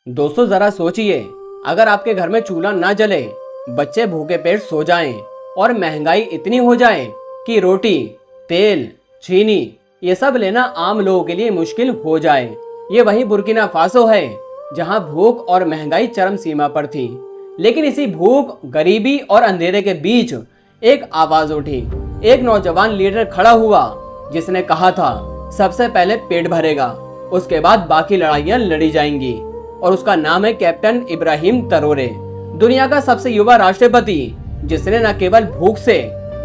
दोस्तों जरा सोचिए, अगर आपके घर में चूल्हा ना जले, बच्चे भूखे पेट सो जाएं और महंगाई इतनी हो जाए कि रोटी, तेल, चीनी ये सब लेना आम लोगों के लिए मुश्किल हो जाए। ये वही बुर्किना फासो है जहां भूख और महंगाई चरम सीमा पर थी। लेकिन इसी भूख, गरीबी और अंधेरे के बीच एक आवाज उठी। एक नौजवान लीडर खड़ा हुआ जिसने कहा था, सबसे पहले पेट भरेगा, उसके बाद बाकी लड़ाइयां लड़ी जाएंगी। और उसका नाम है कैप्टन इब्राहिम ट्रैओरे, दुनिया का सबसे युवा राष्ट्रपति जिसने न केवल भूख से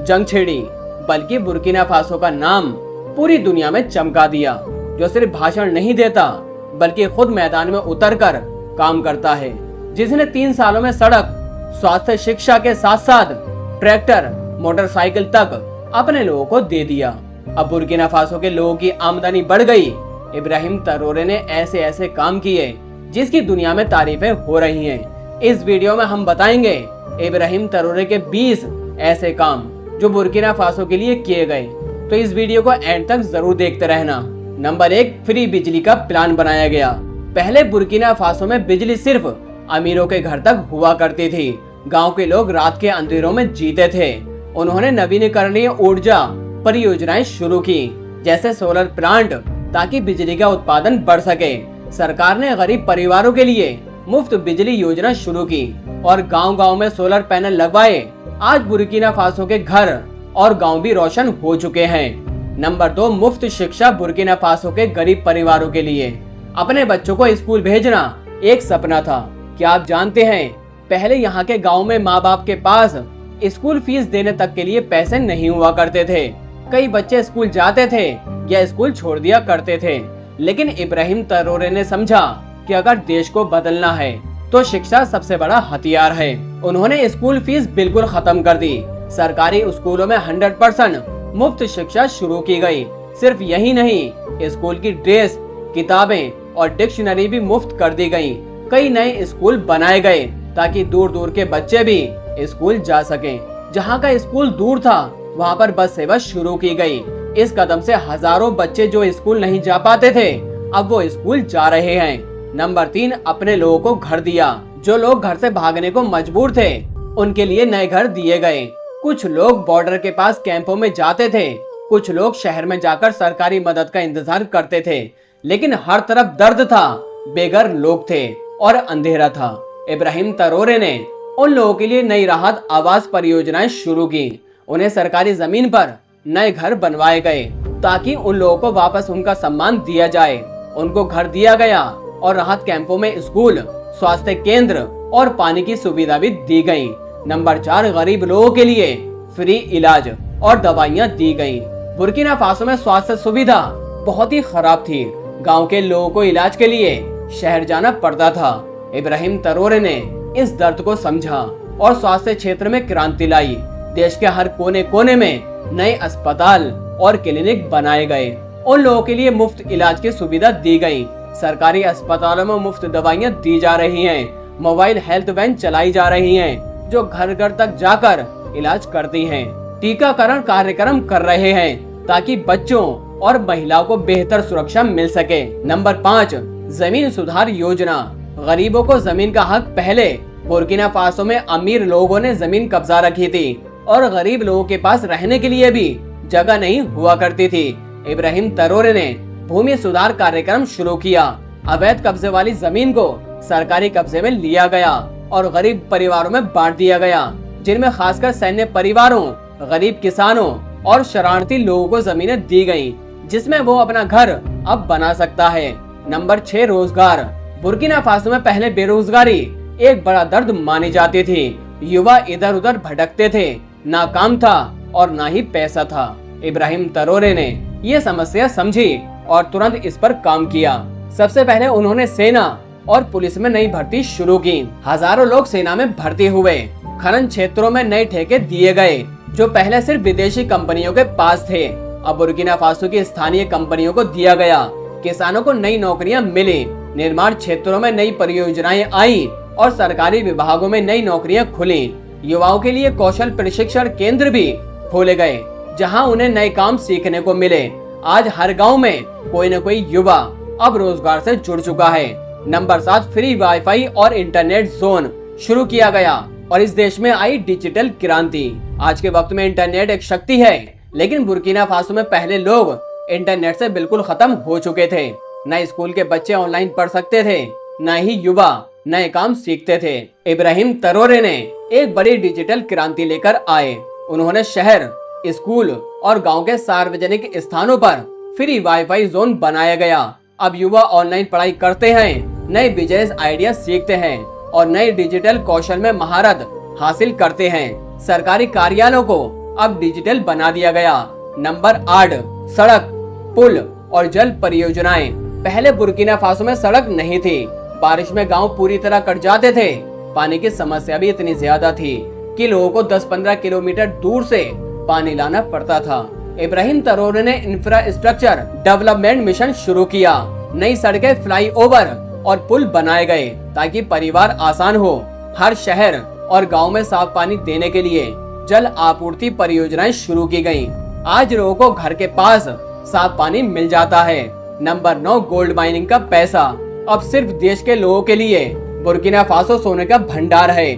जंग छेड़ी बल्कि बुर्किना फासो का नाम पूरी दुनिया में चमका दिया। जो सिर्फ भाषण नहीं देता बल्कि खुद मैदान में उतरकर काम करता है, जिसने 3 सालों में सड़क, स्वास्थ्य, शिक्षा के साथ साथ ट्रैक्टर, मोटरसाइकिल तक अपने लोगों को दे दिया। अब बुर्किना फासो के लोगों की आमदनी बढ़ गई। इब्राहिम ट्रैओरे ने ऐसे ऐसे काम किए जिसकी दुनिया में तारीफें हो रही हैं। इस वीडियो में हम बताएंगे इब्राहिम ट्रैओरे के 20 ऐसे काम जो बुर्किना फासो के लिए किए गए। तो इस वीडियो को एंड तक जरूर देखते रहना। नंबर 1, फ्री बिजली का प्लान बनाया गया। पहले बुर्किना फासो में बिजली सिर्फ अमीरों के घर तक हुआ करती थी। गांव के लोग रात के अंधेरों में जीते थे। उन्होंने नवीनीकरणीय ऊर्जा परियोजनाएं शुरू की, जैसे सोलर प्लांट, ताकि बिजली का उत्पादन बढ़ सके। सरकार ने गरीब परिवारों के लिए मुफ्त बिजली योजना शुरू की और गांव-गांव में सोलर पैनल लगवाए। आज बुर्किना फासो के घर और गांव भी रोशन हो चुके हैं। नंबर 2, मुफ्त शिक्षा बुर्किना फासो के गरीब परिवारों के लिए। अपने बच्चों को स्कूल भेजना एक सपना था। क्या आप जानते हैं, पहले यहाँ के गाँव में माँ बाप के पास स्कूल फीस देने तक के लिए पैसे नहीं हुआ करते थे। कई बच्चे स्कूल जाते थे या स्कूल छोड़ दिया करते थे। लेकिन इब्राहिम ट्रैओरे ने समझा कि अगर देश को बदलना है तो शिक्षा सबसे बड़ा हथियार है। उन्होंने स्कूल फीस बिल्कुल खत्म कर दी। सरकारी स्कूलों में 100% मुफ्त शिक्षा शुरू की गई। सिर्फ यही नहीं, स्कूल की ड्रेस, किताबें और डिक्शनरी भी मुफ्त कर दी गई। कई नए स्कूल बनाए गए ताकि दूर दूर के बच्चे भी स्कूल जा सकें। जहाँ का स्कूल दूर था वहाँ पर बस सेवा शुरू की गई। इस कदम से हजारों बच्चे जो स्कूल नहीं जा पाते थे, अब वो स्कूल जा रहे हैं। नंबर 3, अपने लोगों को घर दिया। जो लोग घर से भागने को मजबूर थे, उनके लिए नए घर दिए गए। कुछ लोग बॉर्डर के पास कैंपों में जाते थे, कुछ लोग शहर में जाकर सरकारी मदद का इंतजार करते थे। लेकिन हर तरफ दर्द था, बेघर लोग थे और अंधेरा था। इब्राहिम ट्रैओरे ने उन लोगों के लिए नई राहत आवास परियोजनाएं शुरू की। उन्हें सरकारी जमीन पर नए घर बनवाए गए ताकि उन लोगों को वापस उनका सम्मान दिया जाए। उनको घर दिया गया और राहत कैंपों में स्कूल, स्वास्थ्य केंद्र और पानी की सुविधा भी दी गई। नंबर 4, गरीब लोगों के लिए फ्री इलाज और दवाइयां दी गई। बुर्किना फासो में स्वास्थ्य सुविधा बहुत ही खराब थी। गांव के लोगों को इलाज के लिए शहर जाना पड़ता था। इब्राहिम ट्रैओरे ने इस दर्द को समझा और स्वास्थ्य क्षेत्र में क्रांति लाई। देश के हर कोने कोने में नए अस्पताल और क्लिनिक बनाए गए। उन लोगों के लिए मुफ्त इलाज की सुविधा दी गई। सरकारी अस्पतालों में मुफ्त दवाइयां दी जा रही हैं। मोबाइल हेल्थ वैन चलाई जा रही हैं जो घर घर तक जाकर इलाज करती हैं। टीकाकरण कार्यक्रम कर रहे हैं ताकि बच्चों और महिलाओं को बेहतर सुरक्षा मिल सके। नंबर 5, जमीन सुधार योजना। गरीबों को जमीन का हक। पहले बुर्किना फासो में अमीर लोगों ने जमीन कब्जा रखी थी और गरीब लोगों के पास रहने के लिए भी जगह नहीं हुआ करती थी। इब्राहिम ट्रैओरे ने भूमि सुधार कार्यक्रम शुरू किया। अवैध कब्जे वाली जमीन को सरकारी कब्जे में लिया गया और गरीब परिवारों में बांट दिया गया, जिनमें खासकर सैन्य परिवारों, गरीब किसानों और शरारती लोगों को जमीनें दी गयी, जिसमें वो अपना घर अब बना सकता है। नंबर 6, रोजगार। बुर्किना फासो में पहले बेरोजगारी एक बड़ा दर्द मानी जाती थी। युवा इधर उधर भटकते थे, ना काम था और ना ही पैसा था। इब्राहिम ट्रैओरे ने ये समस्या समझी और तुरंत इस पर काम किया। सबसे पहले उन्होंने सेना और पुलिस में नई भर्ती शुरू की। हजारों लोग सेना में भर्ती हुए। खनन क्षेत्रों में नए ठेके दिए गए जो पहले सिर्फ विदेशी कंपनियों के पास थे, अब बुर्किना फासो की स्थानीय कंपनियों को दिया गया। किसानों को नई नौकरियां मिली। निर्माण क्षेत्रों में नई परियोजनाएं आई और सरकारी विभागों में नई नौकरियां खुली। युवाओं के लिए कौशल प्रशिक्षण केंद्र भी खोले गए जहां उन्हें नए काम सीखने को मिले। आज हर गांव में कोई न कोई युवा अब रोजगार से जुड़ चुका है। नंबर 7, फ्री वाईफाई और इंटरनेट जोन शुरू किया गया और इस देश में आई डिजिटल क्रांति। आज के वक्त में इंटरनेट एक शक्ति है, लेकिन बुर्किना फासो में पहले लोग इंटरनेट से बिल्कुल खत्म हो चुके थे। न स्कूल के बच्चे ऑनलाइन पढ़ सकते थे, न ही युवा नए काम सीखते थे। इब्राहिम ट्रैओरे ने एक बड़ी डिजिटल क्रांति लेकर आए। उन्होंने शहर, स्कूल और गांव के सार्वजनिक स्थानों पर फ्री वाईफाई जोन बनाया गया। अब युवा ऑनलाइन पढ़ाई करते हैं, नए बिजनेस आइडिया सीखते हैं और नए डिजिटल कौशल में महारत हासिल करते हैं। सरकारी कार्यालयों को अब डिजिटल बना दिया गया। नंबर 8, सड़क, पुल और जल परियोजनाएं। पहले बुर्किना फासो में सड़क नहीं थी। बारिश में गांव पूरी तरह कट जाते थे। पानी की समस्या भी इतनी ज्यादा थी कि लोगों को 10-15 किलोमीटर दूर से पानी लाना पड़ता था। इब्राहिम ट्रैओरे ने इंफ्रास्ट्रक्चर डेवलपमेंट मिशन शुरू किया। नई सड़कें, फ्लाईओवर और पुल बनाए गए ताकि परिवार आसान हो। हर शहर और गांव में साफ पानी देने के लिए जल आपूर्ति परियोजनाएं शुरू की गयी। आज लोगों को घर के पास साफ पानी मिल जाता है। नंबर 9, गोल्ड माइनिंग का पैसा। अब सिर्फ देश के लोगों के लिए बुर्किना फासो सोने का भंडार है।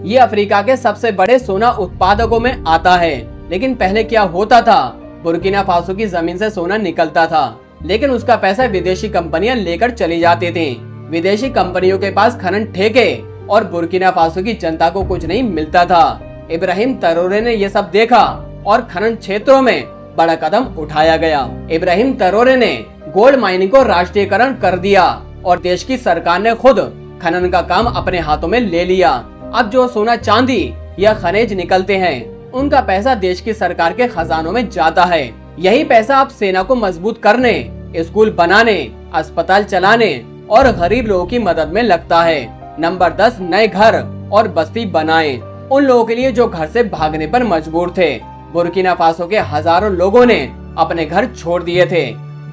ये अफ्रीका के सबसे बड़े सोना उत्पादकों में आता है। लेकिन पहले क्या होता था, बुर्किना फासो की जमीन से सोना निकलता था, लेकिन उसका पैसा विदेशी कंपनियां लेकर चली जाती थी। विदेशी कंपनियों के पास खनन ठेके और बुर्किना फासो की जनता को कुछ नहीं मिलता था। इब्राहिम ट्रैओरे ने ये सब देखा और खनन क्षेत्रों में बड़ा कदम उठाया गया। इब्राहिम ट्रैओरे ने गोल्ड माइनिंग को राष्ट्रीयकरण कर दिया और देश की सरकार ने खुद खनन का काम अपने हाथों में ले लिया। अब जो सोना, चांदी या खनिज निकलते हैं, उनका पैसा देश की सरकार के खजानों में जाता है। यही पैसा अब सेना को मजबूत करने, स्कूल बनाने, अस्पताल चलाने और गरीब लोगों की मदद में लगता है। नंबर 10, नए घर और बस्ती बनाए। उन लोगों के लिए जो घर से भागने पर मजबूर थे। बुर्किना फासो के हजारों लोगों ने अपने घर छोड़ दिए थे।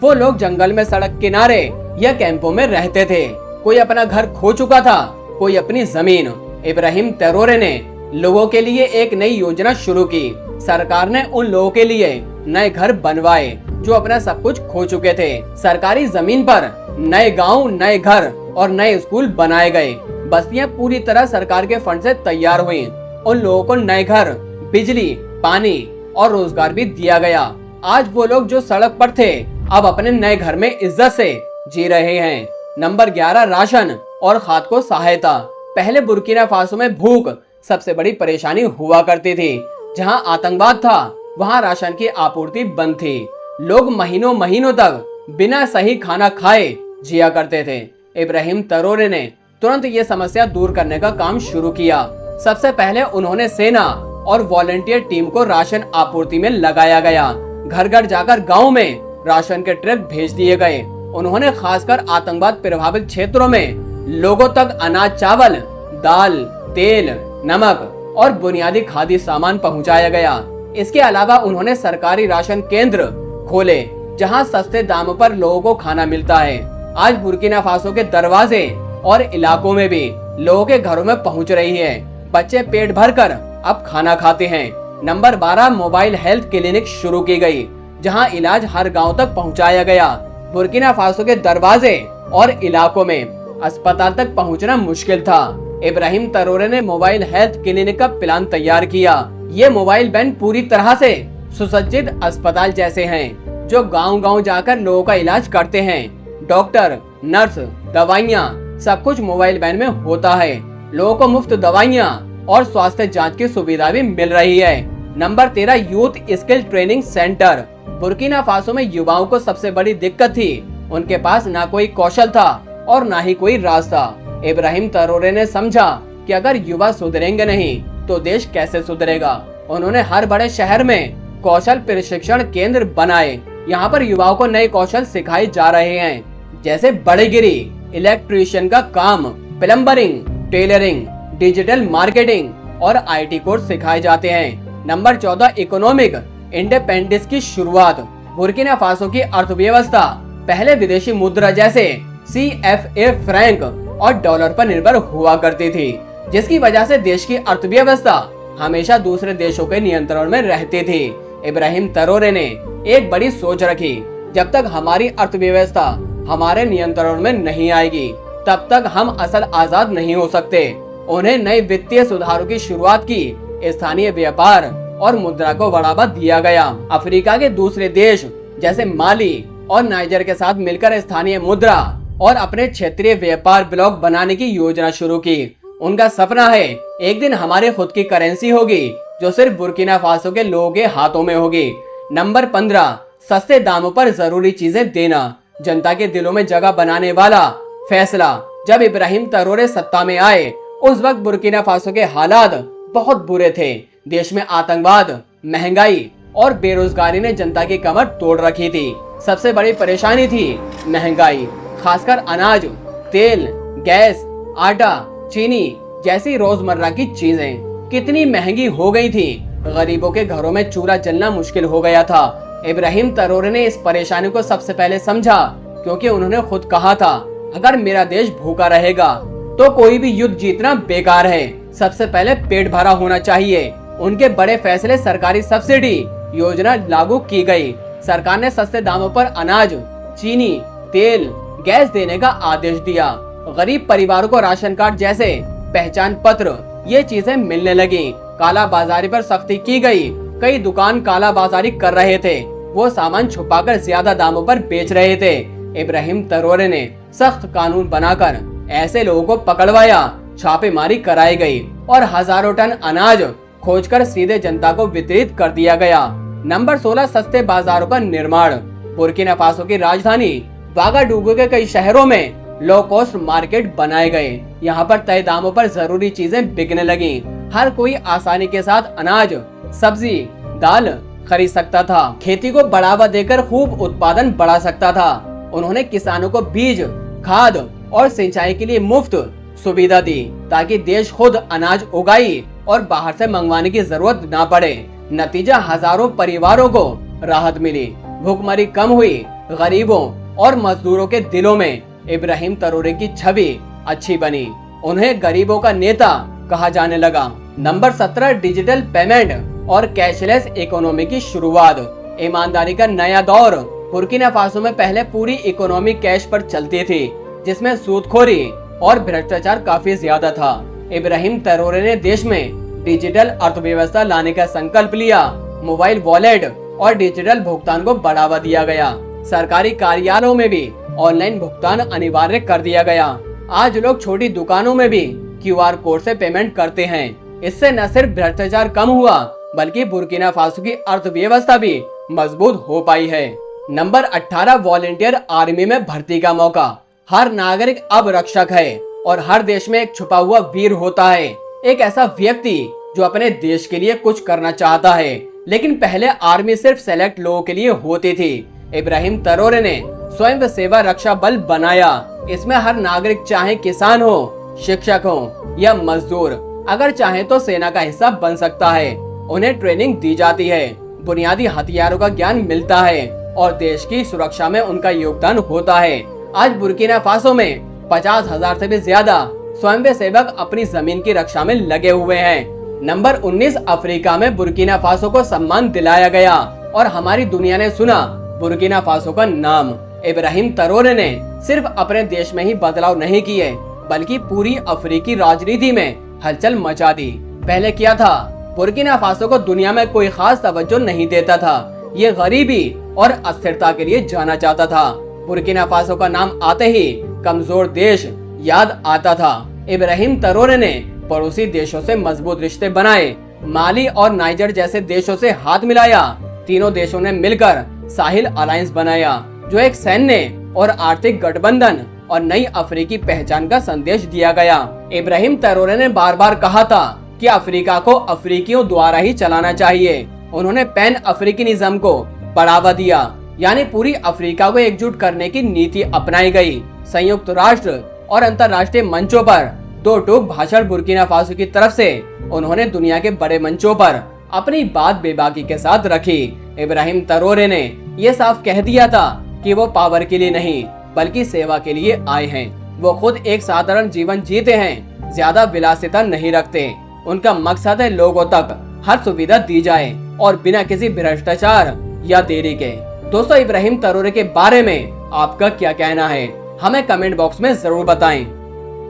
वो लोग जंगल में, सड़क किनारे या कैंपों में रहते थे। कोई अपना घर खो चुका था, कोई अपनी जमीन। इब्राहिम ट्रैओरे ने लोगों के लिए एक नई योजना शुरू की। सरकार ने उन लोगों के लिए नए घर बनवाए जो अपना सब कुछ खो चुके थे। सरकारी जमीन पर नए गांव, नए घर और नए स्कूल बनाए गए। बस्तियां पूरी तरह सरकार के फंड से तैयार हुई। उन लोगों को नए घर, बिजली, पानी और रोजगार भी दिया गया। आज वो लोग जो सड़क पर थे, अब अपने नए घर में इज्जत से जी रहे हैं। नंबर 11, राशन और खाद्य को सहायता। पहले बुर्किना फासो में भूख सबसे बड़ी परेशानी हुआ करती थी। जहां आतंकवाद था, वहां राशन की आपूर्ति बंद थी। लोग महीनों महीनों तक बिना सही खाना खाए जिया करते थे। इब्राहिम ट्रैओरे ने तुरंत ये समस्या दूर करने का काम शुरू किया। सबसे पहले उन्होंने सेना और वॉलंटियर टीम को राशन आपूर्ति में लगाया गया। घर घर जाकर गांव में राशन के ट्रक भेज दिए गए। उन्होंने खासकर आतंकवाद प्रभावित क्षेत्रों में लोगों तक अनाज, चावल, दाल, तेल, नमक और बुनियादी खाद्य सामान पहुंचाया गया। इसके अलावा उन्होंने सरकारी राशन केंद्र खोले जहां सस्ते दामों पर लोगों को खाना मिलता है। आज बुर्किना फासो के दरवाजे और इलाकों में भी लोगों के घरों में पहुंच रही है। बच्चे पेट भरकर अब खाना खाते हैं। नंबर 12, मोबाइल हेल्थ क्लिनिक शुरू की गई जहां इलाज हर गांव तक पहुंचाया गया। बुर्किना फासो के दरवाजे और इलाकों में अस्पताल तक पहुंचना मुश्किल था। इब्राहिम ट्रैओरे ने मोबाइल हेल्थ क्लिनिक का प्लान तैयार किया। ये मोबाइल वैन पूरी तरह से सुसज्जित अस्पताल जैसे हैं, जो गांव-गांव जाकर लोगों का इलाज करते हैं। डॉक्टर, नर्स, दवाइयाँ सब कुछ मोबाइल वैन में होता है। लोगों को मुफ्त दवाइयाँ और स्वास्थ्य जांच की सुविधा भी मिल रही है। Number 13, youth skill training centre. Burkina Faso में युवाओं को सबसे बड़ी दिक्कत थी, उनके पास ना कोई कौशल था और ना ही कोई रास्ता। इब्राहिम ट्रैओरे ने समझा कि अगर युवा सुधरेंगे नहीं तो देश कैसे सुधरेगा। उन्होंने हर बड़े शहर में कौशल प्रशिक्षण केंद्र बनाए। यहाँ पर युवाओं को नए कौशल सिखाए जा रहे हैं, जैसे बड़ेगिरी, इलेक्ट्रीशियन का काम, प्लम्बरिंग, टेलरिंग, डिजिटल मार्केटिंग और IT कोर्स सिखाए जाते हैं। नंबर 14, इकोनॉमिक इंडिपेंडेंस की शुरुआत। बुर्किना फासो की अर्थव्यवस्था पहले विदेशी मुद्रा जैसे CFA फ्रैंक और डॉलर पर निर्भर हुआ करती थी, जिसकी वजह से देश की अर्थव्यवस्था हमेशा दूसरे देशों के नियंत्रण में रहती थी। इब्राहिम ट्रैओरे ने एक बड़ी सोच रखी, जब तक हमारी अर्थव्यवस्था हमारे नियंत्रण में नहीं आएगी तब तक हम असल आजाद नहीं हो सकते। उन्हें नए वित्तीय सुधारों की शुरुआत की, स्थानीय व्यापार और मुद्रा को बढ़ावा दिया गया। अफ्रीका के दूसरे देश जैसे माली और नाइजर के साथ मिलकर स्थानीय मुद्रा और अपने क्षेत्रीय व्यापार ब्लॉक बनाने की योजना शुरू की। उनका सपना है एक दिन हमारे खुद की करेंसी होगी जो सिर्फ बुर्किना फासो के लोगों के हाथों में होगी। नंबर 15, सस्ते दामों पर जरूरी चीजें देना, जनता के दिलों में जगह बनाने वाला फैसला। जब इब्राहिम ट्रैओरे सत्ता में आए उस वक्त बुर्किना फासो के हालात बहुत बुरे थे। देश में आतंकवाद, महंगाई और बेरोजगारी ने जनता की कमर तोड़ रखी थी। सबसे बड़ी परेशानी थी महंगाई, खासकर अनाज, तेल, गैस, आटा, चीनी जैसी रोजमर्रा की चीजें कितनी महंगी हो गई थी। गरीबों के घरों में चूल्हा जलना मुश्किल हो गया था। इब्राहिम ट्रैओरे ने इस परेशानी को सबसे पहले समझा, क्योंकि उन्होंने खुद कहा था, अगर मेरा देश भूखा रहेगा तो कोई भी युद्ध जीतना बेकार है। सबसे पहले पेट भरा होना चाहिए। उनके बड़े फैसले सरकारी सब्सिडी योजना लागू की गई। सरकार ने सस्ते दामों पर अनाज, चीनी, तेल, गैस देने का आदेश दिया। गरीब परिवारों को राशन कार्ड जैसे पहचान पत्र ये चीजें मिलने लगी। काला बाजारी पर सख्ती की गई। कई दुकान काला बाजारी कर रहे थे, वो सामान छुपाकर ज्यादा दामों पर बेच रहे थे। इब्राहिम ट्रैओरे ने सख्त कानून बनाकर ऐसे लोगों को पकड़वाया, छापेमारी कराई गई और हजारों टन अनाज खोजकर सीधे जनता को वितरित कर दिया गया। नंबर 16, सस्ते बाजारों का निर्माण। बुर्किना फासो की राजधानी वागाडुगू के कई शहरों में लो कॉस्ट मार्केट बनाए गए। यहाँ पर तय दामों पर जरूरी चीजें बिकने लगी। हर कोई आसानी के साथ अनाज, सब्जी, दाल खरीद सकता था। खेती को बढ़ावा देकर खूब उत्पादन बढ़ा सकता था। उन्होंने किसानों को बीज, खाद और सिंचाई के लिए मुफ्त सुविधा दी, ताकि देश खुद अनाज उगाई और बाहर से मंगवाने की जरूरत न पड़े। नतीजा, हजारों परिवारों को राहत मिली, भूखमरी कम हुई। गरीबों और मजदूरों के दिलों में इब्राहिम ट्रैओरे की छवि अच्छी बनी। उन्हें गरीबों का नेता कहा जाने लगा। नंबर 17, डिजिटल पेमेंट और कैशलेस इकोनॉमी की शुरुआत। ईमानदारी का नया दौर। बुर्किना फासो में पहले पूरी इकोनॉमी कैश पर चलती थी, जिसमें सूदखोरी और भ्रष्टाचार काफी ज्यादा था। इब्राहिम ट्रैओरे ने देश में डिजिटल अर्थव्यवस्था लाने का संकल्प लिया। मोबाइल वॉलेट और डिजिटल भुगतान को बढ़ावा दिया गया। सरकारी कार्यालयों में भी ऑनलाइन भुगतान अनिवार्य कर दिया गया। आज लोग छोटी दुकानों में भी QR कोड से पेमेंट करते हैं। इससे न सिर्फ भ्रष्टाचार कम हुआ, बल्कि बुर्किना फासो की अर्थव्यवस्था भी मजबूत हो पाई है। नंबर 18, वॉलेंटियर आर्मी में भर्ती का मौका। हर नागरिक अब रक्षक है और हर देश में एक छुपा हुआ वीर होता है, एक ऐसा व्यक्ति जो अपने देश के लिए कुछ करना चाहता है। लेकिन पहले आर्मी सिर्फ सेलेक्ट लोगों के लिए होती थी। इब्राहिम ट्रैओरे ने स्वयं सेवा रक्षा बल बनाया। इसमें हर नागरिक, चाहे किसान हो, शिक्षक हो या मजदूर, अगर चाहे तो सेना का हिस्सा बन सकता है। उन्हें ट्रेनिंग दी जाती है, बुनियादी हथियारों का ज्ञान मिलता है और देश की सुरक्षा में उनका योगदान होता है। आज बुर्किना फासो में 50,000 से भी ज्यादा स्वयंसेवक अपनी जमीन की रक्षा में लगे हुए हैं। नंबर 19, अफ्रीका में बुर्किना फासो को सम्मान दिलाया गया और हमारी दुनिया ने सुना बुर्किना फासो का नाम। इब्राहिम ट्रैओरे ने सिर्फ अपने देश में ही बदलाव नहीं किए, बल्कि पूरी अफ्रीकी राजनीति में हलचल मचा दी। पहले क्या था, बुर्किना फासो को दुनिया में कोई खास तवज्जो नहीं देता था। ये गरीबी और अस्थिरता के लिए जाना जाता था। बुर्किना फासो का नाम आते ही कमजोर देश याद आता था। इब्राहिम ट्रैओरे ने पड़ोसी देशों से मजबूत रिश्ते बनाए, माली और नाइजर जैसे देशों से हाथ मिलाया। तीनों देशों ने मिलकर साहिल अलायंस बनाया, जो एक सैन्य और आर्थिक गठबंधन और नई अफ्रीकी पहचान का संदेश दिया गया। इब्राहिम ट्रैओरे ने बार बार कहा था कि अफ्रीका को अफ्रीकियों द्वारा ही चलाना चाहिए। उन्होंने पैन अफ्रीकनिज्म को बढ़ावा दिया, यानी पूरी अफ्रीका को एकजुट करने की नीति अपनाई गई। संयुक्त राष्ट्र और अंतर्राष्ट्रीय मंचों पर दो टूक भाषण बुर्किना फासो की तरफ से उन्होंने दुनिया के बड़े मंचों पर अपनी बात बेबाकी के साथ रखी। इब्राहिम ट्रैओरे ने ये साफ कह दिया था कि वो पावर के लिए नहीं, बल्कि सेवा के लिए आए हैं। वो खुद एक साधारण जीवन जीते हैं, ज्यादा विलासिता नहीं रखते। उनका मकसद है लोगों तक हर सुविधा दी जाए और बिना किसी भ्रष्टाचार या देरी के। दोस्तों, इब्राहिम ट्रैओरे के बारे में आपका क्या कहना है, हमें कमेंट बॉक्स में जरूर बताएं।